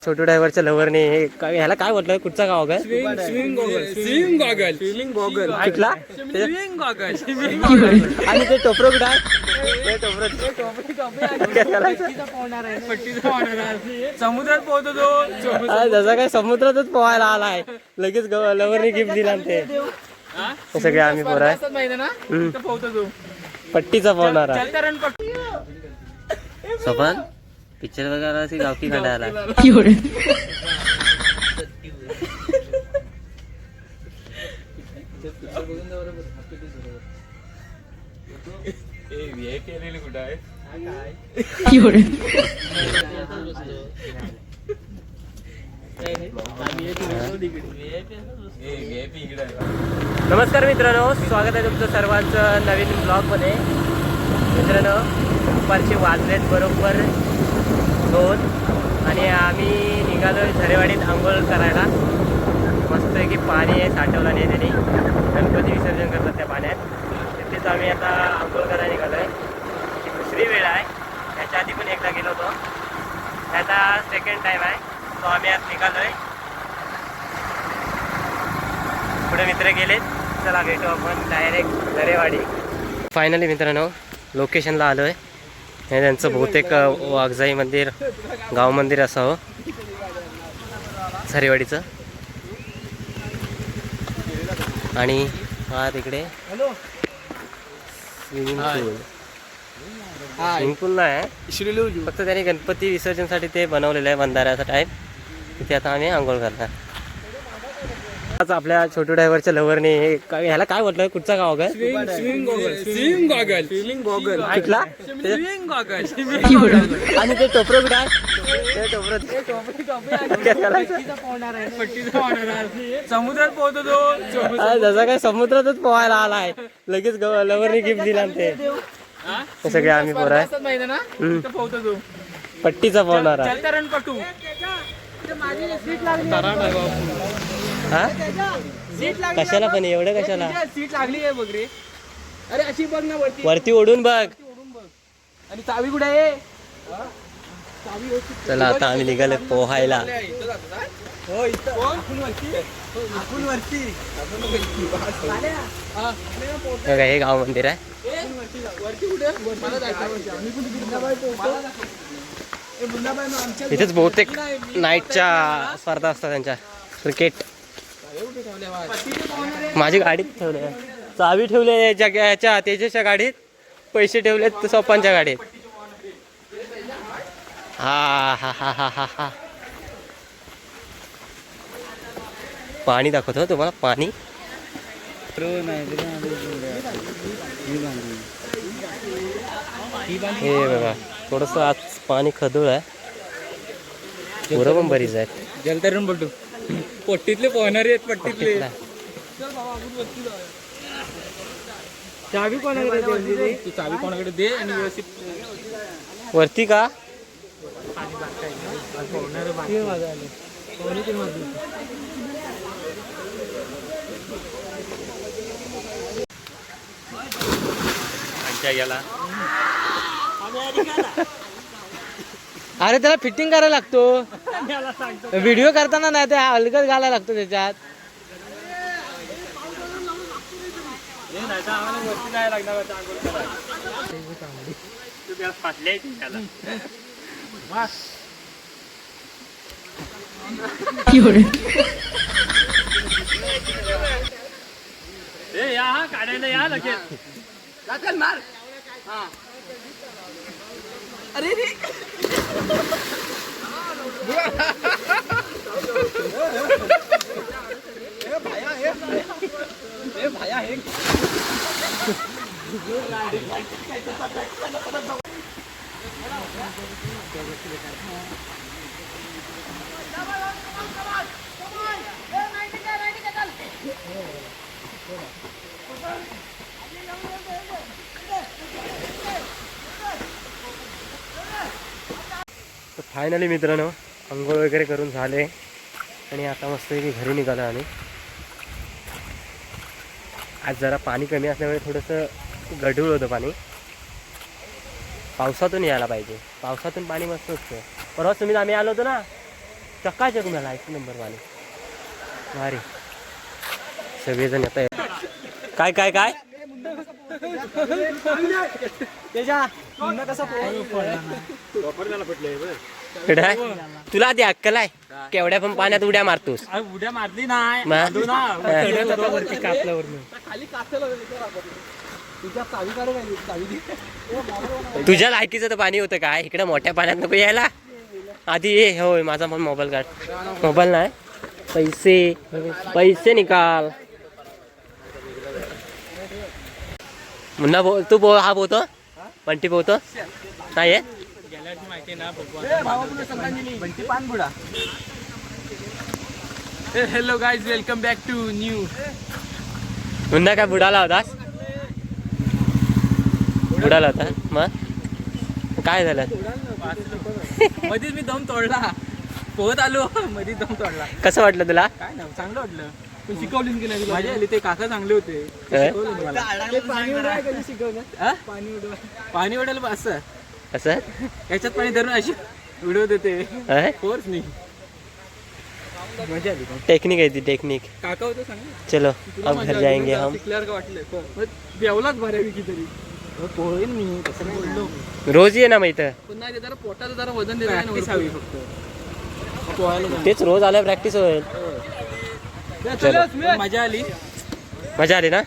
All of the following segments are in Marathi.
छोटू ड्रायव्हरच्या लव्हरने ह्याला काय म्हटलं, कुठचा गाव काय? स्विमिंग गॉगल कुठला? आणि ते टोपरो कुठं आहे? ते टोपरो समुद्रात पोहतो तो. जसा काय समुद्रातच पोहायला आलाय, लगेच लव्हरने गिफ्ट दिला ते. सगळे आम्ही पोरं आहे. पोहतो तो पट्टीचा पोहणार आहे. चलतरण पट्टी. सोपन पिक्चर बघायला गावठी खांडा आला. नमस्कार मित्रांनो, स्वागत आहे तुमचं सर्वांचं नवीन ब्लॉगमध्ये. मित्रांनो, दुपारचे वाजलेत बरोबर 2 आणि आम्ही निघालो झरेवाडीत आंघोळ करायला. मस्तपैकी पाणी आहे, साठवलं नाही त्यांनी, गणपती विसर्जन करतात त्या पाण्यात. तिथेच आम्ही आता आंघोळ करायला निघालो आहे. ही दुसरी वेळ आहे, त्याच्या आधी पण एकदा गेलो होतो, आता सेकंड टाईम आहे. तो आम्ही आज निघालो आहे. पुढे मित्र गेलेत, चला भेटू आपण डायरेक्ट झरेवाडी. फायनली मित्रांनो लोकेशनला आलो आहे. हे त्यांचं बहुतेक वाघजाई मंदिर, गाव मंदिर असावं झरेवाडीचं. आणि हा तिकडे स्विमिंग पूल. स्विमिंग पूल नाही, फक्त त्याने गणपती विसर्जनसाठी ते बनवलेलं आहे, बंधाऱ्याचा टाईप. तिथे आता आम्ही आंघोळ करणार. आपल्या छोटू ड्रायव्हरच्या लव्हरने ह्याला काय म्हटलं, कुठचा गाव काय? स्विमिंग गॉगल कुठला? आणि ते टोपरो कुठं आहे? ते टोपरो समुद्रात पोहतो तो. जसा काय समुद्रातच पोहायला आलाय, लगेच लव्हरने गिफ्ट दिला ते. सगळे आम्ही पोरं आहे. पोहतो तो पट्टीचा पोहणार आहे. चलतरण पट्टू. हा कशाला पण एवढं कशाला? सीट लागली आहे बघ रे. अरे अशी बघ ना वरती, वरती ओढून बघ. आणि चावी कुठे आहे? चला आता आम्ही निघालो पोहायला. बघा हे गाव मंदिर आहे. इथेच बहुतेक नाईटच्या स्पर्धा असतात त्यांच्या, क्रिकेट. माझी गाडीत ठेवले, चावी ठेवले ह्याच्या तेजसच्या गाडीत, पैसे ठेवलेत सोपांच्या गाडीत. हा हा हा हा हा हा. पाणी दाखवतो तुम्हाला, पाणी. हे बघा थोडस आज पाणी खदूळ आहे, पोरं पण बरीच आहेत. जलतरण पट्टू पट्टीतले पोहणारे आहेत, पट्टीतले. चावी कोणाकडे दे, तू चावी कोणाकडे दे आणि व्यवस्थित वरती का? गेला. अरे त्याला फिटिंग करायला लागतो, व्हिडिओ करताना नाही ते अलगद घालायला लागतो त्याच्यात. काढायला या लगेच. अरे भाया हे फायनली मित्रांनो अंघोळ वगैरे करून झाले आणि आता मस्तपैकी घरी निघालो आम्ही. आज जरा पाणी कमी असल्यामुळे थोडंसं गढूळ होतं पाणी. पावसातून यायला पाहिजे, पावसातून पाणी मस्त असतं. परवा तुम्ही आम्ही आलो होतो ना, चकाचक मला एक नंबर पाणी भारी. सगळेजण येत काय काय काय तुला आधी अक्कल आहे केवढ्या पण पाण्यात उड्या मारतोस. उड्या मारली नाही तुझ्या लायकीचं तर पाणी होतं काय इकडे मोठ्या पाण्यात नको यायला. आधी ये. होय माझा पण मोबाईल काढ. मोबाईल नाही पैसे पैसे निकाल. मुन्ना तू हा पोहतो बंटी पोहतो नाही आहे. Hello guys welcome back to new. Munna काय बुडाला होतास. बुडाला होता मग काय झालं. मध्येच मी दम तोडला पोहत आलो मध्ये दम तोडला. कसं वाटलं तुला. काय ना चांगलं वाटलं. तू शिकवलीस की नाही. माझे आले ते काका चांगले होते. शिकवलं मला. पाणी उडायला असं असं याच्यात पाणी धरून अशी उडवत होते. फोर्स नाही. मजा आली. टेक्निक आहे ती टेक्निक. काका होतं सांग. चलो अब घर जाएंगे हम. शिकल्यावर का वाटलं बेवलाच बऱ्यापैकी तरी पोहेन मी तसं बोललो. रोज ये ना मग इथं. पुन्हा जरा पोटाचं जरा वजन देत हवी फक्त पोहायला. तेच रोज आल्या प्रॅक्टिस होईल. मजा आली. मजा आली ना.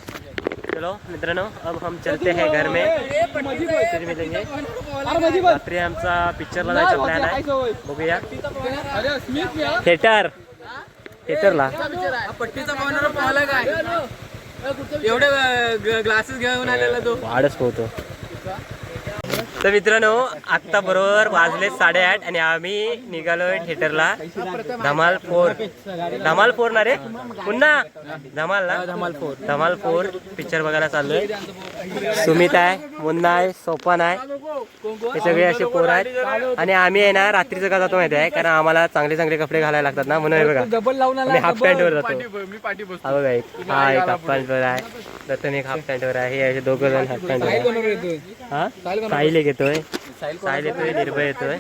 चलो मित्रांनो अब हम चलते हैं घर में. फिर मिलेंगे. रात्री आमचा पिक्चरला जायचा प्लॅन आहे. बघूया थिएटरला. पट्टीचा पाहुणा पोहायला काय एवढे ग्लासेस घेऊन आलेला तो वाढच पोहतो. तर मित्रांनो आत्ता बरोबर वाजले 8:30 आणि आम्ही निघालोय थिएटरला. धमाल 4 ना रे पुन्हा धमाल ना. धमाल 4 पिक्चर बघायला चाललोय. सुमित आहे मुन्ना आहे सोपान आहे हे सगळे असे पोर आहेत. आणि आम्ही आहे ना रात्रीचं का जातो माहिती आहे कारण आम्हाला चांगले चांगले कपडे घालायला लागतात ना म्हणून बघा आम्ही हाफ पॅन्टवर जातो. हा बघा हा एक हाफ पॅन्टवर आहे. दत्तन एक हाफ पॅन्टवर आहे. हे असे दोघं जण हाफ पॅन्टवर. हा साहिल एक येतोय. साहिल येतोय निर्भय येतोय.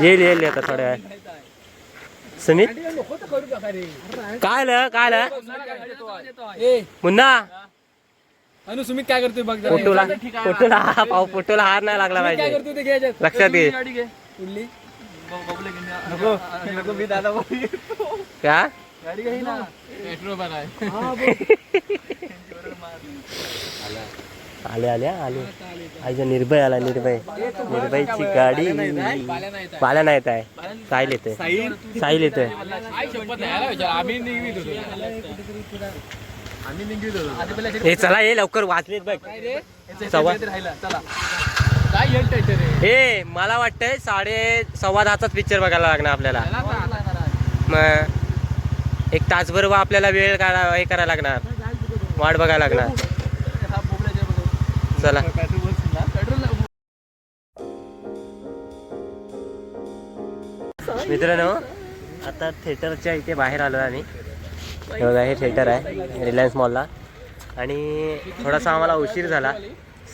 येईल आता थोड्या वेळात. सुमित काय मुन्ना अनु सुमित काय करतोय बघ. फोटोला हार नाही लागला पाहिजे लक्षात घे. क्या आले आईचा निर्भय आला. निर्भयची गाडी पाल्या नाही येत आहे. साहिल येतोय. हे चला ये लवकर वाचलेत बघ. हे मला वाटतंय 10:15 पिक्चर बघायला लागणार आपल्याला. मग 1 तासभर आपल्याला वेळ हे करायला लागणार. वाट बघायला लागणार. चला मित्रांनो आता थिएटरच्या इथे बाहेर आलो आम्ही. हे बघा हे थिएटर आहे रिलायन्स मॉलला. आणि थोडासा आम्हाला उशीर झाला.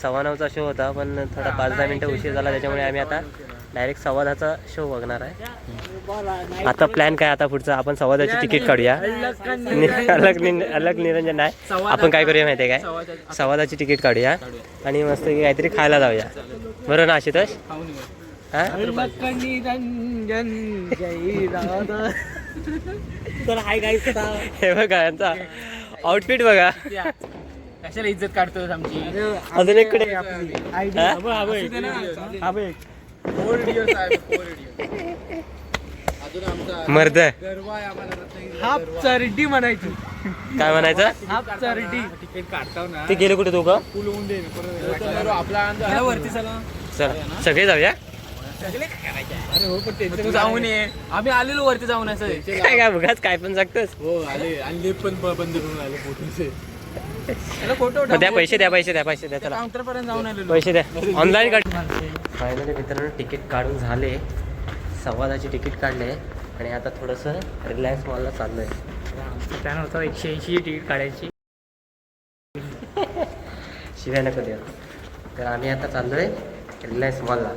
9:15चा शो होता पण थोडा 5-10 मिनटं उशीर झाला त्याच्यामुळे आम्ही आता डायरेक्ट 10:15चा शो बघणार आहे. आता प्लॅन काय आता पुढचा आपण 10:15ची तिकीट काढूया. अलग निरंजन नाही आपण काय करूया माहिती आहे काय 10:15ची तिकीट काढूया आणि मस्त काहीतरी खायला जाऊया. बरोबर ना आशुतोष. हा हे बघा यांचा आउटफिट बघा. कशाला इज्जत काढतोय आमची. अजून इकडे मर्द हाफ चरडी म्हणायची. काय म्हणायचं हाफ चरडी तिकीट काढताव ना. ते गेले कुठे दोघं. आपला वरती चला सगळे जाऊया. अरे हो पण त्यांचं जाऊन ये. आम्ही आलेलो वरती जाऊन असं काय बघाच काय पण सांगतोस. हो आले आणि पण बंद करून आले फोटोचे. फोटो द्या पैसे द्या चला काउंटर पर्यंत जाऊन आलेलो. पैसे द्या ऑनलाईन काढ. फायनली मित्रांनो तिकीट काढून झाले. 10:15ची तिकीट काढले आणि आता थोडंसं रिलायन्स मॉलला चाललोय. प्लॅन होता 180 तिकीट काढायची. शिवाय नको द्या. तर आम्ही आता चाललोय रिलायन्स मॉलला.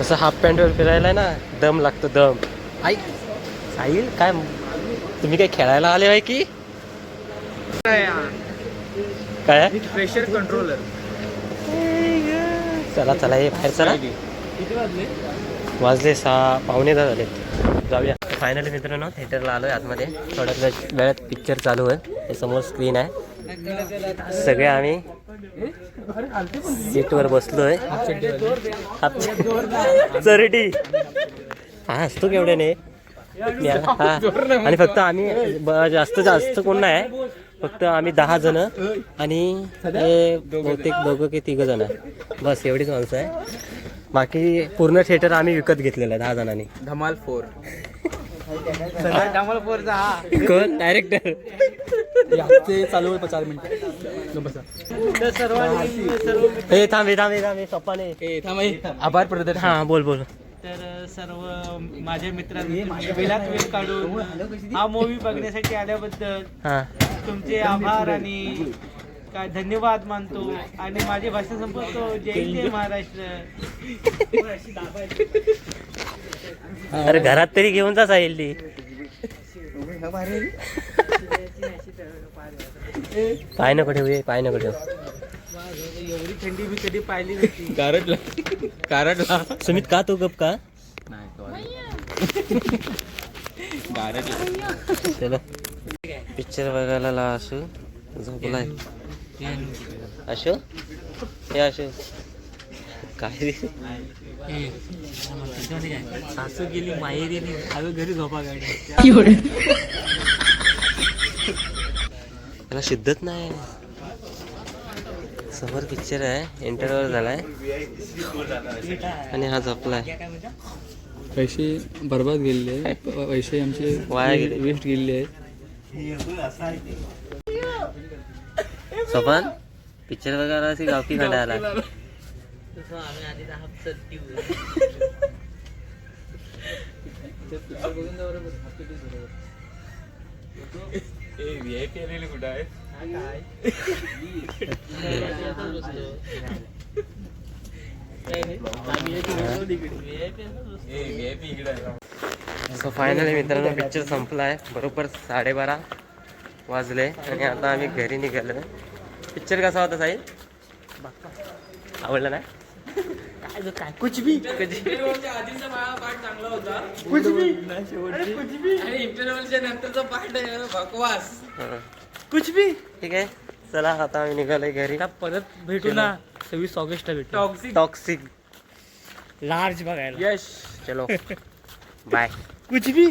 असं हाफ पॅन्टवर फिरायला ना दम लागतो दम. आई साहिल काय तुम्ही काय खेळायला आले आहे की काय? Pressure controller. चला चला हे बाहेर चला. वाजले 6:15 झाले. जाऊया. फायनली मित्रांनो थिएटरला आलोय आतमध्ये. थोड्या वेळात पिक्चर चालू आहे. हे समोर स्क्रीन आहे. सगळे आम्ही सीटवर बसलोय. चरटी हा असतो केवढ्याने हा. आणि फक्त आम्ही जास्त कोण नाही. फक्त आम्ही 10 जण आणि हे बहुतेक 2 की 3 जण आहे. बस एवढीच माणसं आहे. बाकी पूर्ण थिएटर आम्ही विकत घेतलेलं आहे 10 जणांनी. धमाल 4. धमाल 4चा हा कोण डायरेक्टर चालू आहे 4 मिनिटं. हे थांबे सप्पाने आभार प्रदर्शन. हा बोल. तर सर्व माझ्या मित्रांनी वेळात वेळ काढून हा मूवी बघण्यासाठी आल्याबद्दल हा तुमचे आभार आणि काय धन्यवाद मानतो. आणि माझी भाषण संपवतो. जय जय महाराष्ट्र. अरे घरात तरी घेऊन जा साहिल ती. पाय नको ठेव. एवढी थंडी मी कधी पाहिली नव्हती. कारटला सुमित का तू गप का? चलो पिक्चर बघायला ला असू झोपलाय. अशो हे अशो काय सासू गेली माहेरी आणि घरी झोपा गाडी. त्याला शिद्धत नाही. समोर पिक्चर आहे. इंटरव्हल झालाय आणि हा झोपलाय. पैसे बर्बाद गेलेले आहेत. पैसे आमचे वाया गेले. वेस्ट गेलेले आहेत. सोपान पिक्चर बघायला अशी गावठी खंडा आला. सो फायनली मित्रांनो पिक्चर संपलाय. बरोबर 12:30 वाजले आणि आता आम्ही घरी निघालो. पिक्चर कसा होता साहिल? आवडला नाही? काय कुछ भी आधीचा पार्ट चांगला होता. आणि इंटरव्हलच्या नंतरचा पार्ट बकवास. कुछ भी. ठीक आहे चला आता आम्ही निघालोय घरी. परत भेटू ना 26 ऑगस्टला भेटू. टॉक्सिक लार्ज बघायला. यश चलो बाय. कुछ भी.